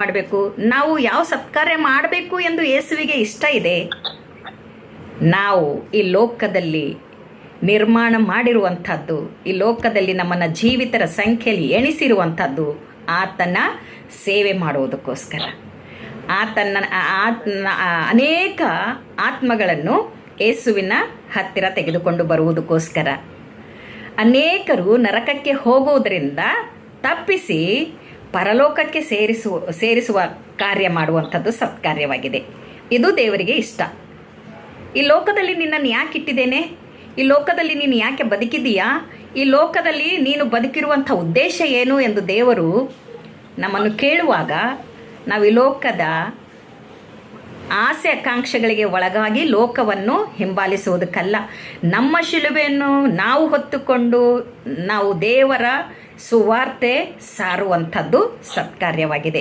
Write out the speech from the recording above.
ಮಾಡಬೇಕು, ನಾವು ಯಾವ ಸತ್ಕಾರ್ಯ ಮಾಡಬೇಕು ಎಂದು ಯೇಸುವಿಗೆ ಇಷ್ಟ ಇದೆ. ನಾವು ಈ ಲೋಕದಲ್ಲಿ ನಿರ್ಮಾಣ ಮಾಡಿರುವಂಥದ್ದು, ಈ ಲೋಕದಲ್ಲಿ ನಮ್ಮನ್ನು ಜೀವಿತರ ಸಂಖ್ಯೆಯಲ್ಲಿ ಎಣಿಸಿರುವಂಥದ್ದು ಆತನ ಸೇವೆ ಮಾಡುವುದಕ್ಕೋಸ್ಕರ. ಆತನ ಅನೇಕ ಆತ್ಮಗಳನ್ನು ಯೇಸುವಿನ ಹತ್ತಿರ ತೆಗೆದುಕೊಂಡು ಬರುವುದಕ್ಕೋಸ್ಕರ. ಅನೇಕರು ನರಕಕ್ಕೆ ಹೋಗುವುದರಿಂದ ತಪ್ಪಿಸಿ ಪರಲೋಕಕ್ಕೆ ಸೇರಿಸುವ ಕಾರ್ಯ ಮಾಡುವಂಥದ್ದು ಸತ್ಕಾರ್ಯವಾಗಿದೆ. ಇದು ದೇವರಿಗೆ ಇಷ್ಟ. ಈ ಲೋಕದಲ್ಲಿ ನಿನ್ನನ್ನು ಯಾಕೆ ಇಟ್ಟಿದ್ದೇನೆ, ಈ ಲೋಕದಲ್ಲಿ ನೀನು ಯಾಕೆ ಬದುಕಿದೀಯಾ, ಈ ಲೋಕದಲ್ಲಿ ನೀನು ಬದುಕಿರುವಂಥ ಉದ್ದೇಶ ಏನು ಎಂದು ದೇವರು ನಮ್ಮನ್ನು ಕೇಳುವಾಗ ನಾವು ಈ ಲೋಕದ ಆಸೆ ಆಕಾಂಕ್ಷೆಗಳಿಗೆ ಒಳಗಾಗಿ ಲೋಕವನ್ನು ಹಿಂಬಾಲಿಸುವುದಕ್ಕಲ್ಲ, ನಮ್ಮ ಶಿಲುಬೆಯನ್ನು ನಾವು ಹೊತ್ತುಕೊಂಡು ನಾವು ದೇವರ ಸುವಾರ್ತೆ ಸಾರುವಂಥದ್ದು ಸತ್ಕಾರ್ಯವಾಗಿದೆ.